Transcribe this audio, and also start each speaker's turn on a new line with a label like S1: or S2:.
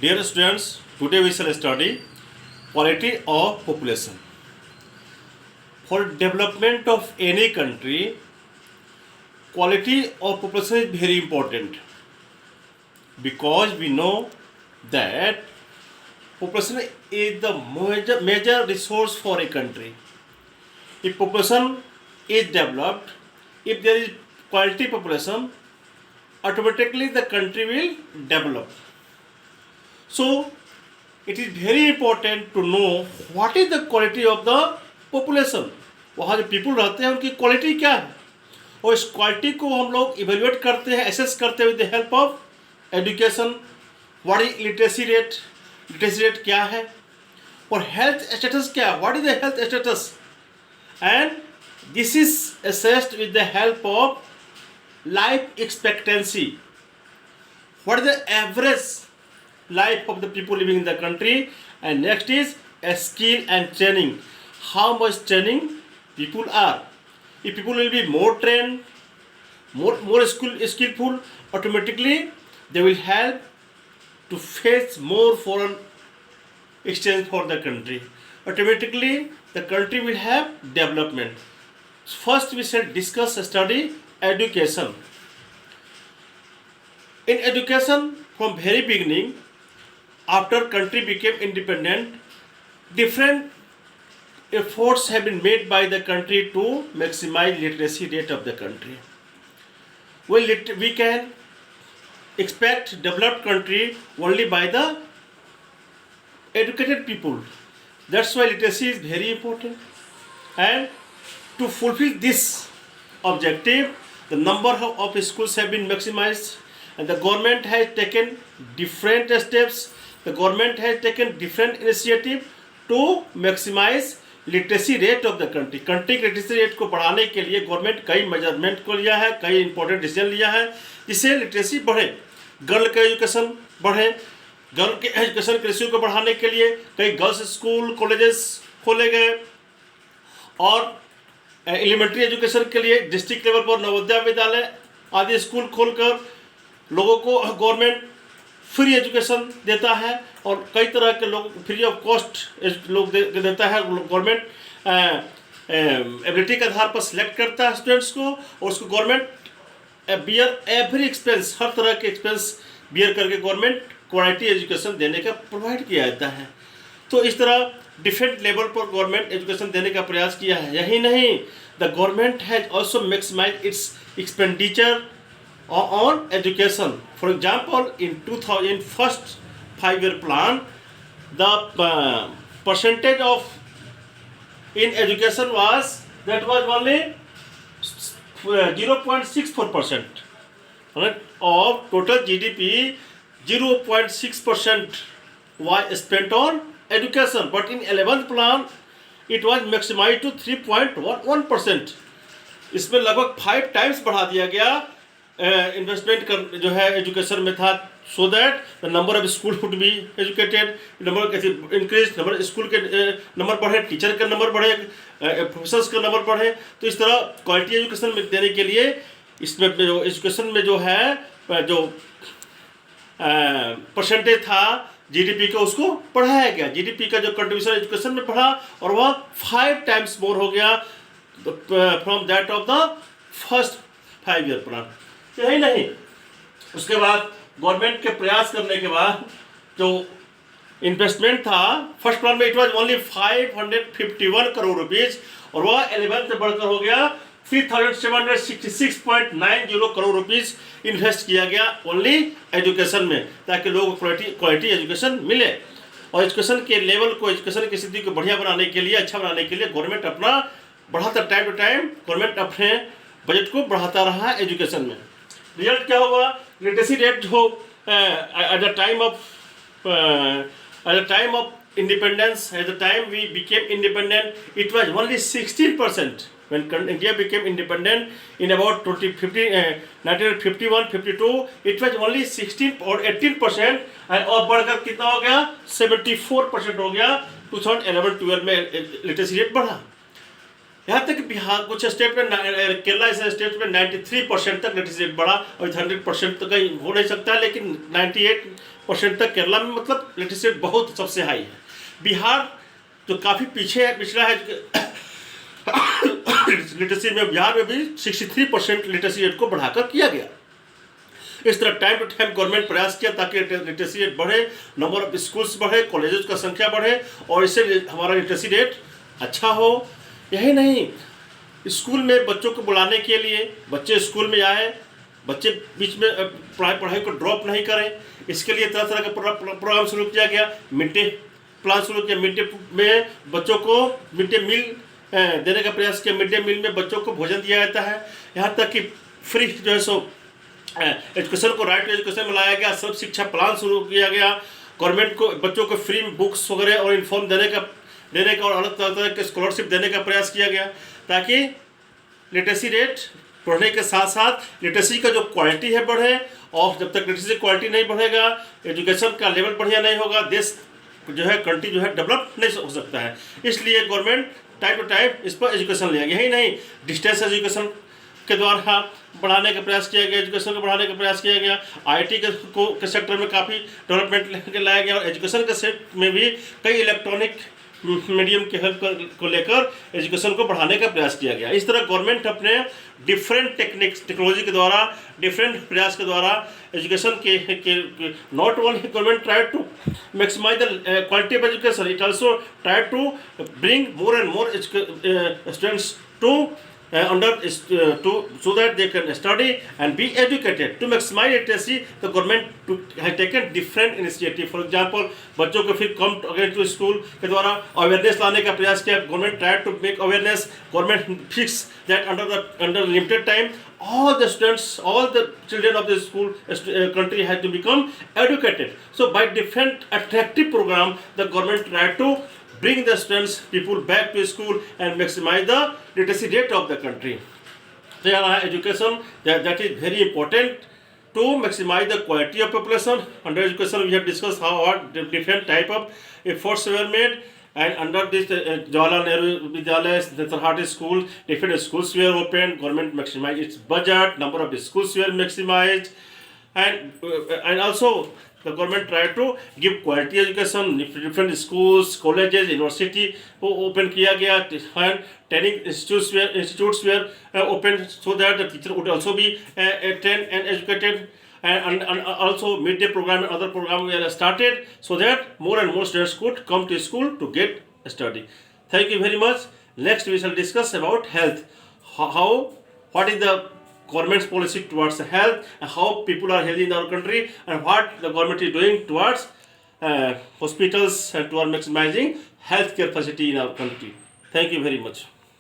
S1: Dear students, today we shall study quality of population. For development of any country, quality of population is very important because we know that population is the major resource for a country. If population is developed, if there is quality population, automatically the country will develop. So it is very important to know what is the quality of the population. वहाँ जो people रहते हैं उनकी quality क्या है, और इस quality को हम लोग इवेल्युएट करते हैं, एसेस करते हैं with the help of education. What is literacy rate, literacy rate क्या है, और हेल्थ स्टेटस क्या है, what is the health status, and this is assessed with the help of life expectancy. What is the average life of the people living in the country, and next is a skill and training. How much training people are. If people will be more trained, more skillful, automatically they will help to face more foreign exchange for the country. Automatically the country will have development. First we shall discuss study education. In education, from very beginning, after country became independent, different efforts have been made by the country to maximize literacy rate of the country. We can expect developed country only by the educated people. That's why literacy is very important. And to fulfill this objective, the number of schools have been maximized, and the government has taken different steps. The government has taken different initiative to maximize literacy rate of the country. Country के literacy rate को बढ़ाने के लिए government कई measurement को लिया है, कई इंपॉर्टेंट डिसीजन लिया है जिससे लिटरेसी बढ़े, गर्ल के एजुकेशन बढ़े. गर्ल के एजुकेशन के रेशियो को बढ़ाने के लिए कई गर्ल्स स्कूल कॉलेजेस खोले गए, और एलिमेंट्री एजुकेशन के लिए डिस्ट्रिक्ट लेवल पर नवोदय विद्यालय आदि स्कूल खोलकर लोगों को गवर्नमेंट फ्री एजुकेशन देता है, और कई तरह के लोग फ्री ऑफ कॉस्ट लोग देता है. गवर्नमेंट एबिलिटी के आधार पर सिलेक्ट करता है स्टूडेंट्स को, और उसको गवर्नमेंट बियर एवरी एक्सपेंस, हर तरह के एक्सपेंस बियर करके गवर्नमेंट क्वालिटी एजुकेशन देने का प्रोवाइड किया जाता है. तो इस तरह डिफरेंट लेवल पर गवर्नमेंट एजुकेशन देने का प्रयास किया है. यही नहीं, the government has also maximise its expenditure on education. For example, in first 5-year plan, the percentage of in education was only 0.64%. Right? Of total GDP, 0.6% was spent on education. But in 11th plan, it was maximized to 3.11%. इसमें लगभग 5 times बढ़ा दिया गया investment कर जो है education में था, so that the number of school would be educated, number increase, number school के नंबर बढ़े, टीचर का नंबर बढ़े, प्रोफेसर्स का नंबर बढ़े. तो इस तरह क्वालिटी एजुकेशन में देने के लिए इसमें जो एजुकेशन में जो है जो परसेंटेज था जीडीपी का उसको बढ़ाया गया. जीडीपी का जो कंट्रीब्यूशन एजुकेशन में बढ़ा और वह 5 times मोर हो गया from that of the first 5-year plan. यही नहीं, उसके बाद गवर्नमेंट के प्रयास करने के बाद जो इन्वेस्टमेंट था फर्स्ट प्लान में, it was only 551 crore rupees, और वह 11th में बढ़कर हो गया 3766.90 करोड़ रुपीज इन्वेस्ट किया गया ओनली एजुकेशन में, ताकि लोगों को क्वालिटी एजुकेशन मिले. और एजुकेशन के लेवल को, एजुकेशन की स्थिति को बढ़िया बनाने के लिए, अच्छा बनाने के लिए गवर्नमेंट अपना बढ़ाता, टाइम टू टाइम गवर्नमेंट अपने बजट को बढ़ाता रहा है एजुकेशन में. रिजल्ट क्या हुआ, लिटरेसी रेट हो at the time of independence, at the time we became independent, it was only 16%. When India became independent in about 1951-52, it was only 16 or 18%, और बढ़कर कितना हो गया 74% हो गया. 2011-12 में लिटरेसी रेट बढ़ा. यहाँ तक कि बिहार कुछ स्टेट में केरला ऐसे स्टेट में 93% तक लिटरेसी रेट बढ़ा, और 100% तक कहीं हो नहीं सकता, लेकिन 98% तक केरला में मतलब लिटरेसी रेट बहुत सबसे हाई है। बिहार जो काफ़ी पीछे है, पिछड़ा है लिटरेसी में, बिहार में भी 63% लिटरेसी रेट को बढ़ाकर किया गया। इस तरह टाइम टू टाइम गवर्नमेंट प्रयास किया ताकि लिटरेसी रेट बढ़े, नंबर ऑफ स्कूल्स बढ़े, कॉलेजेस का संख्या बढ़े, और इससे हमारा लिटरेसी रेट अच्छा हो। यही नहीं, स्कूल में बच्चों को बुलाने के लिए बच्चे स्कूल में आए, बच्चे बीच में पढ़ाई को ड्रॉप नहीं करें, इसके लिए तरह तरह का प्रोग्राम शुरू किया गया। मिड डे प्लान शुरू किया, मिड डे में बच्चों को मिड डे मील देने का प्रयास किया। मिड डे मील में बच्चों को भोजन दिया जाता है, यहाँ तक कि फ्री जो है सो एजुकेशन को राइट टू एजुकेशन में लाया गया। सर्व शिक्षा प्लान शुरू किया गया। गवर्नमेंट को बच्चों को फ्री बुक्स वगैरह और इन्फॉर्म देने का और अलग तरह के स्कॉलरशिप देने का प्रयास किया गया, ताकि लिटरेसी रेट बढ़ने के साथ साथ लिटरेसी का जो क्वालिटी है बढ़े। और जब तक लिटरेसी क्वालिटी नहीं बढ़ेगा, एजुकेशन का लेवल बढ़िया नहीं होगा, देश जो है कंट्री जो है डेवलप नहीं हो सकता है। इसलिए गवर्नमेंट टाइम टू टाइम इस पर एजुकेशन लिया। यही नहीं, डिस्टेंस एजुकेशन के द्वारा बढ़ाने का प्रयास किया गया, एजुकेशन को बढ़ाने का प्रयास किया गया। आईटी के सेक्टर में काफ़ी डेवलपमेंट लाया गया, और एजुकेशन के सेक्टर में भी कई इलेक्ट्रॉनिक मीडियम के हेल्प को लेकर एजुकेशन को बढ़ाने का प्रयास किया गया। इस तरह गवर्नमेंट अपने डिफरेंट टेक्नोलॉजी के द्वारा, डिफरेंट प्रयास के द्वारा एजुकेशन के not only government try to maximise the quality of education, it also try to bring more and more students to so that they can study and be educated. To maximize literacy, the government has taken different initiative. For example, बच्चों को फिर come again to school के द्वारा awareness लाने का प्रयास किया। Government try to make awareness. Government fix that under limited time, all the students, all the children of the school country had to become educated. So by different attractive program, the government tried to bring the students, people back to school and maximize the literacy rate of the country. So education that is very important to maximize the quality of population. Under education, we have discussed how different type of efforts were made, and under this Jawaharlal Nehru Vidyalaya, Sarhati school, different schools were opened. Government maximized its budget, number of schools were maximized, and also the government tried to give quality education. Different schools, colleges, university open किया गया, and training institutes were opened so that the teacher would also be trained and educated, and also midday program and other program were started so that more and more students could come to school to get study. Thank you very much. Next we shall discuss about health. What is the government's policy towards health, and how people are healthy in our country, and what the government is doing towards hospitals and toward maximizing healthcare facility in our country. Thank you very much.